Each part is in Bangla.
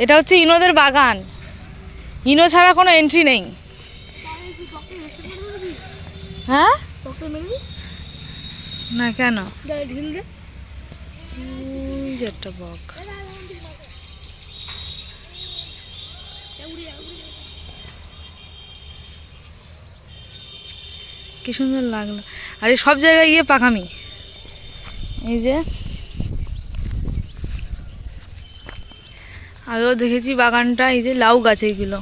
এটা হচ্ছে ইনোদের বাগান। ইনো ছাড়া কোনো এন্ট্রি নেই। হ্যাঁ না কেন ওই যে একটা বক। কি সুন্দর লাগলো। আর এই সব জায়গায় গিয়ে পাকামি। এই যে আগেও দেখেছি বাগানটা, এই যে লাউ গাছ এইগুলো।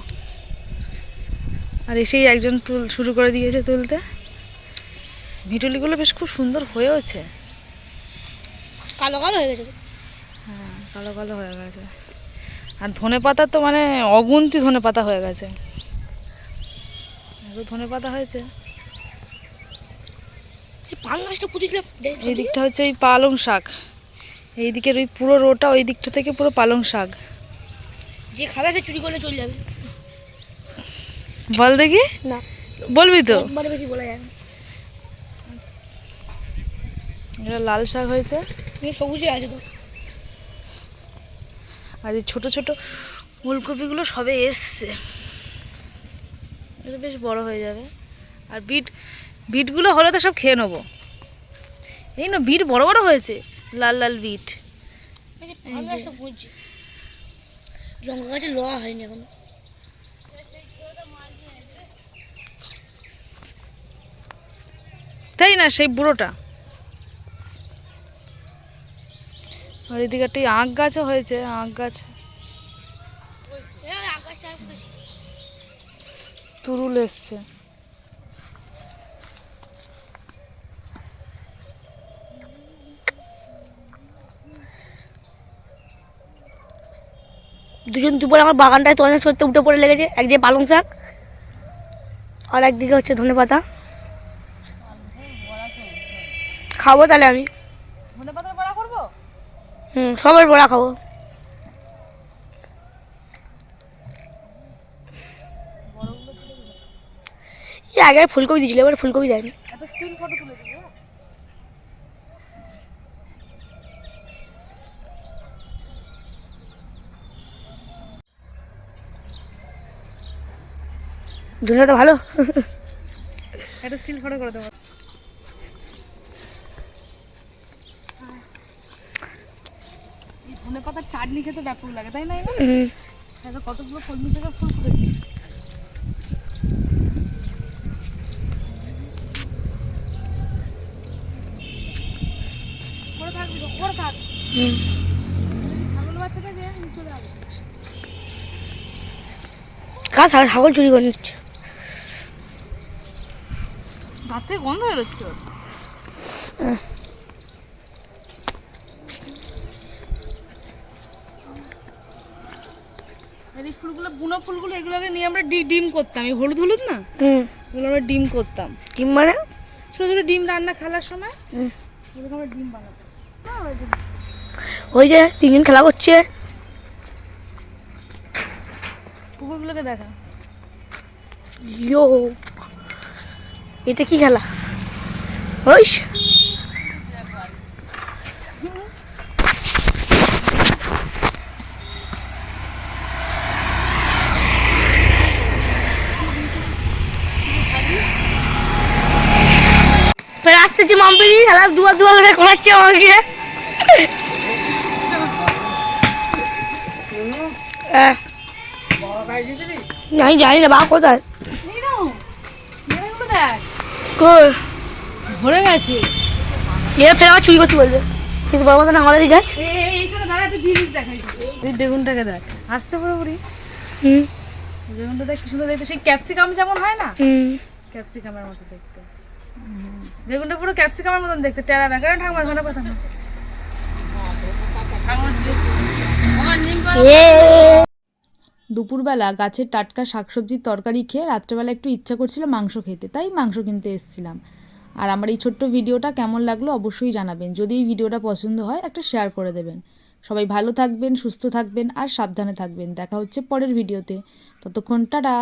আর এসেই একজন শুরু করে দিয়েছে তুলতে। ভিটুলিগুলো বেশ খুব সুন্দর হয়েওছে। কালো কালো হয়ে গেছে। হ্যাঁ কালো কালো হয়ে গেছে। আর ধনে পাতা তো মানে অগুন্তি ধনে পাতা হয়ে গেছে। ধনে পাতা হয়েছে। এই দিকটা হচ্ছে ওই পালং শাক। এই দিকের ওই পুরো রোটা ওই দিকটা থেকে পুরো পালং শাক। যে খাবে সে চুরি করলে চলে যাবে। বল দেখি। না বলবি তো। একবারে বেশি বলা যায় না। এটা লাল শাক হয়েছে। সবুজই আছে তো। আর এই ছোট ছোট ফুলকপিগুলো সবে এসছে। এটা বেশ বড় হয়ে যাবে। আর বিটগুলো হলে তো সব খেয়ে নেবো। এই না বিট বড় বড় হয়েছে, লাল লাল বিট। লঙ্কা গাছে লোয়া হয়নি এখন। তাই না সেই বুড়োটা। আর এদিকে একটা আখ গাছও হয়েছে। আখ গাছ তুরুল এসছে। দুজন দুপুরে আমার বাগানটায় তোলা সত্যি উঠে পড়ে লেগেছে। একদিকে পালং শাক আর একদিকে হচ্ছে ধনে পাতা। খাবো তাহলে আমি। ধনে পাতার বড়া করবো। সবার বড়া খাবো। আগে ফুলকপি দিয়েছিল, এবার ফুলকপি দেয়নি। একটা স্টিল ফটো তুলে দিবি। ধনে তো ভালো। একটা স্টিল ফটো করে দেবো। এই ধনে পাতার চাটনি খেতে ব্যাপক লাগে তাই না? এটা কতগুলো কলমি শাকের ফুল ফুটেছে। করে থাকবি তো, করে থাক। ছাগল বাচ্চাটাকে চলে যাবে। ছাগল চুরি করে নিচ্ছে। ভাত থেকে গন্ধ বেরোচ্ছে। এই ফুলগুলো বুনো ফুলগুলো এগুলোকে নিয়ে আমরা ডিম করতাম। এই হলুদ হলুদ না, এগুলো আমরা ডিম করতাম। ডিম মানে ছোট ছোট ডিম রান্না খেলার সময় এরকম আমরা ডিম বানাতাম। ওই যে তিনজন খেলা করছে। কুকুরগুলোকে দেখা। ইয়ো এটা কি খেলা? ওই আসছে যে মাম্পিদি খেলা দুয়ার দুয়ার কোনাচ্ছে আমাকে। আমি জানি না বা কোথায় ভরে গেছে। এরা ফের আবার চুরি করতে বলবে, কিন্তু বড় কথা না আমাদেরই গাছ। এইখানে দাঁড়া একটা জিনিস দেখাই। এই বেগুনটাকে দেখ আসছে পুরোপুরি। বেগুনটা দেখ কি সুন্দর দেখতে। সেই ক্যাপসিকাম যেমন হয় না, ক্যাপসিকামের মতো দেখতে। বেগুনটা পুরো ক্যাপসিকামের মতন দেখতে। টেরা ব্যাগ ঠাকুমা ধনে পাতা না। দুপুরবেলা গাছের টাটকা শাকসবজির তরকারি খেয়ে রাত্রেবেলা একটু ইচ্ছা করছিল মাংস খেতে, তাই মাংস কিনতে এসেছিলাম। আর আমার এই ছোট্ট ভিডিওটা কেমন লাগলো অবশ্যই জানাবেন। যদি এই ভিডিওটা পছন্দ হয় একটা শেয়ার করে দেবেন। সবাই ভালো থাকবেন, সুস্থ থাকবেন আর সাবধানে থাকবেন। দেখা হচ্ছে পরের ভিডিওতে। ততক্ষণ টাটা।